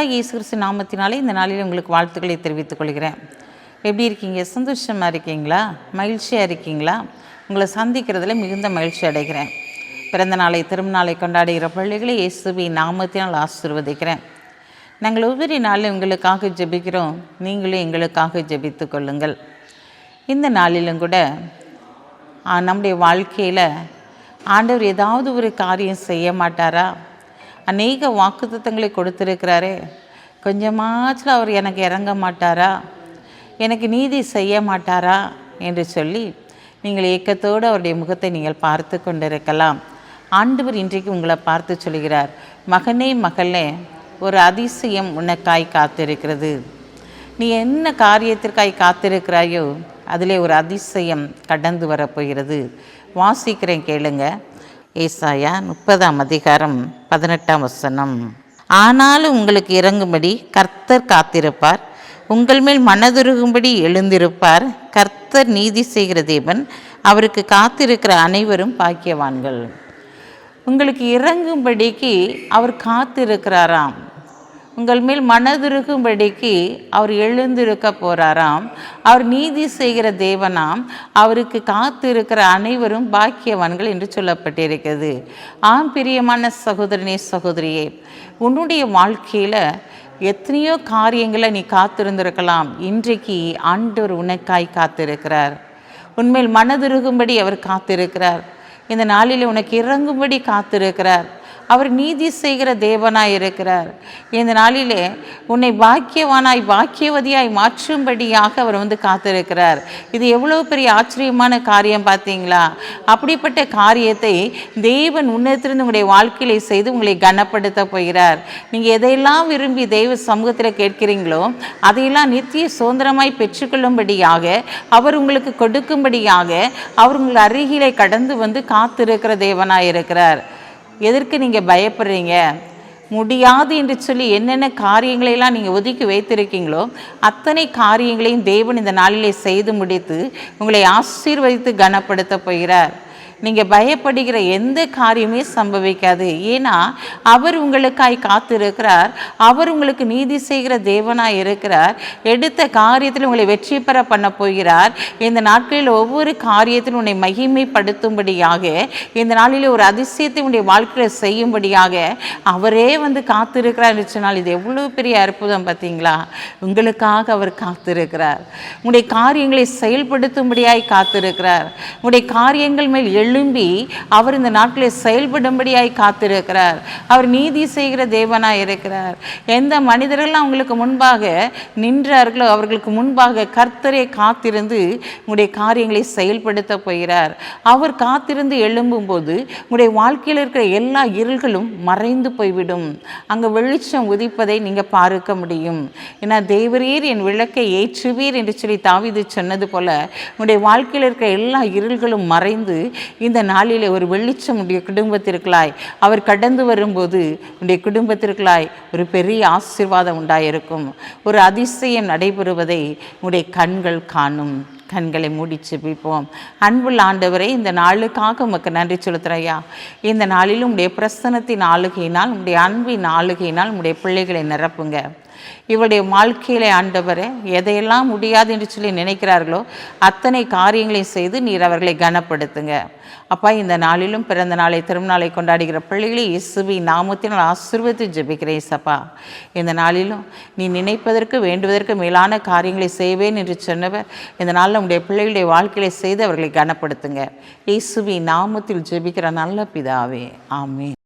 கர்த்தராகிய இயேசு கிறிஸ்து நாமத்தினாலே இந்த நாளில் உங்களுக்கு வாழ்த்துக்களை தெரிவித்துக் கொள்கிறேன். எப்படி இருக்கீங்க? சந்தோஷமாக இருக்கீங்களா? மகிழ்ச்சியாக இருக்கீங்களா? உங்களை சந்திக்கிறதுல மிகுந்த மகிழ்ச்சி அடைகிறேன். பிறந்த நாளை திருநாளை கொண்டாடுகிற பிள்ளைகளை இயேசுவின் நாமத்தினால் ஆசீர்வதிக்கிறேன். நாங்கள் ஒவ்வொரு நாளும் உங்களுக்காக ஜெபிக்கிறோம், நீங்களும் எங்களுக்காக ஜெபித்து கொள்ளுங்கள். இந்த நாளிலும் கூட நம்முடைய வாழ்க்கையில் ஆண்டவர் ஏதாவது ஒரு காரியம் செய்ய மாட்டாரா? அநேக வாக்குத்தத்தங்களை கொடுத்துருக்கிறாரே, கொஞ்சமாச்சும் அவர் எனக்கு இறங்க மாட்டாரா, எனக்கு நீதி செய்ய மாட்டாரா என்று சொல்லி நீங்கள் ஏக்கத்தோடு அவருடைய முகத்தை நீங்கள் பார்த்து கொண்டிருக்கலாம். ஆண்டவர் இன்றைக்கு உங்களை பார்த்து சொல்கிறார், மகனே மகளே, ஒரு அதிசயம் உனக்காய் காத்திருக்கிறது. நீ என்ன காரியத்திற்காய் காத்திருக்கிறாயோ அதிலே ஒரு அதிசயம் கடந்து வரப்போகிறது. வாசிக்கிறேன், கேளுங்க. ஏசாயா 30:18. ஆனாலும் உங்களுக்கு இறங்கும்படி கர்த்தர் காத்திருப்பார், உங்கள் மேல் மனதுருகும்படி எழுந்திருப்பார். கர்த்தர் நீதி செய்கிற தேவன், அவருக்கு காத்திருக்கிற அனைவரும் பாக்கியவான்கள். உங்களுக்கு இறங்கும்படிக்கு அவர் காத்திருக்கிறாராம், உங்கள் மேல் மனதுருகும்படிக்கு அவர் எழுந்திருக்க போகிறாராம். அவர் நீதி செய்கிற தேவனாம், அவருக்கு காத்திருக்கிற அனைவரும் பாக்கியவான்கள் என்று சொல்லப்பட்டிருக்கிறது. ஆம், பிரியமான சகோதரனே சகோதரியே, உன்னுடைய வாழ்க்கையில் எத்தனையோ காரியங்களை நீ காத்திருந்திருக்கலாம். இன்றைக்கு ஆண்டவர் உனக்காய் காத்திருக்கிறார், உன்மேல் மனதுருகும்படி அவர் காத்திருக்கிறார். இந்த நாளில் உனக்கு இறங்கும்படி காத்திருக்கிறார். அவர் நீதி செய்கிற தேவனாய் இருக்கிறார். இந்த நாளிலே உன்னை பாக்கியவானாய் பாக்கியவதியாய் மாற்றும்படியாக அவர் காத்திருக்கிறார். இது எவ்வளோ பெரிய ஆச்சரியமான காரியம் பார்த்தீங்களா? அப்படிப்பட்ட காரியத்தை தேவன் உன்னத்திலிருந்து உங்களுடைய வாழ்க்கையில செய்து உங்களை கனப்படுத்த போகிறார். நீங்கள் எதையெல்லாம் விரும்பி தெய்வ சமூகத்தில் கேட்கிறீங்களோ அதையெல்லாம் நித்திய சுதந்திரமாய் பெற்றுக்கொள்ளும்படியாக அவர் உங்களுக்கு கொடுக்கும்படியாக அவர் உங்கள் அருகிலே கடந்து காத்திருக்கிற தேவனாய் இருக்கிறார். எதற்கு நீங்கள் பயப்படுறீங்க? முடியாது என்று சொல்லி என்னென்ன காரியங்களையெல்லாம் நீங்கள் ஒதுக்கி வைத்திருக்கீங்களோ அத்தனை காரியங்களையும் தேவன் இந்த நாளிலே செய்து முடித்து உங்களை ஆசீர்வதித்து கனப்படுத்த போகிறார். நீங்கள் பயப்படுகிற எந்த காரியமே சம்பவிக்காது. ஏன்னா அவர் உங்களுக்காய் காத்திருக்கிறார், அவர் உங்களுக்கு நீதி செய்கிற தேவனாய் இருக்கிறார். எடுத்த காரியத்தில் உங்களை வெற்றி பெற பண்ண போகிறார். இந்த நாட்களில் ஒவ்வொரு காரியத்திலும் உன்னை மகிமைப்படுத்தும்படியாக, இந்த நாளில் ஒரு அதிசயத்தை உன்னுடைய வாழ்க்கையில் செய்யும்படியாக அவரே காத்திருக்கிறார் என்று சொன்னால் இது எவ்வளோ பெரிய அற்புதம் பார்த்தீங்களா? உங்களுக்காக அவர் காத்திருக்கிறார். உங்களுடைய காரியங்களை செயல்படுத்தும்படியாய் காத்திருக்கிறார். உங்களுடைய காரியங்கள் மேல் எழும்பி அவர் இந்த நாட்களில் செயல்படும்படியாய் காத்திருக்கிறார். அவர் நீதி செய்கிற தேவனாய் இருக்கிறார். எந்த மனிதர்கள் அவங்களுக்கு முன்பாக நின்றார்களோ அவர்களுக்கு முன்பாக கர்த்தரே காத்திருந்து உங்களுடைய காரியங்களை செயல்படுத்த போகிறார். அவர் காத்திருந்து எழும்பும் போது உங்களுடைய வாழ்க்கையில் இருக்கிற எல்லா இருள்களும் மறைந்து போய்விடும். அங்கே வெளிச்சம் உதிப்பதை நீங்கள் பார்க்க முடியும். ஏன்னா தேவரீர் என் விளக்கை ஏற்றுவீர் என்று சொல்லி தாவீது சொன்னது போல உங்களுடைய வாழ்க்கையில் இருக்கிற எல்லா இருள்களும் மறைந்து இந்த நாளிலே ஒரு வெளிச்சம் உடைய குடும்பத்திற்குள்ளாய் அவர் கடந்து வரும்போது உடைய குடும்பத்திற்குள்ளாய் ஒரு பெரிய ஆசீர்வாதம் உண்டாயிருக்கும். ஒரு அதிசயம் நடைபெறுவதை உடைய கண்கள் காணும். கண்களை மூடி ஜெபிப்போம். அன்புள்ள ஆண்டவரே, இந்த நாளுக்காக உமக்கு நன்றி செலுத்துறையா. இந்த நாளிலும் உடைய பிரசன்னத்தின் ஆளுகையினால், உடைய அன்பின் ஆளுகையினால் உடைய பிள்ளைகளை நிரப்புங்க. இவருடைய வாழ்க்கையிலே ஆண்டவரே, எதையெல்லாம் முடியாது என்று சொல்லி நினைக்கிறார்களோ அத்தனை காரியங்களையும் செய்து நீர் அவர்களை கனப்படுத்துங்க. அப்பா, இந்த நாளிலும் பிறந்த நாளை திருநாளை கொண்டாடுகிற பிள்ளைகளை இயேசுவின் நாமத்தினால் ஆசீர்வதித்து ஜெபிக்கிறேன். சப்பா, இந்த நாளிலும் நீ நினைப்பதற்கு வேண்டுவதற்கு மேலான காரியங்களை செய்வேன் என்று சொன்னவர் இந்த நாளில் உங்களுடைய பிள்ளைகளுடைய வாழ்க்கையை செய்து அவர்களை கனப்படுத்துங்க. இயேசுவின் நாமத்தில் ஜெபிக்கிற நல்ல பிதாவே, ஆமென்.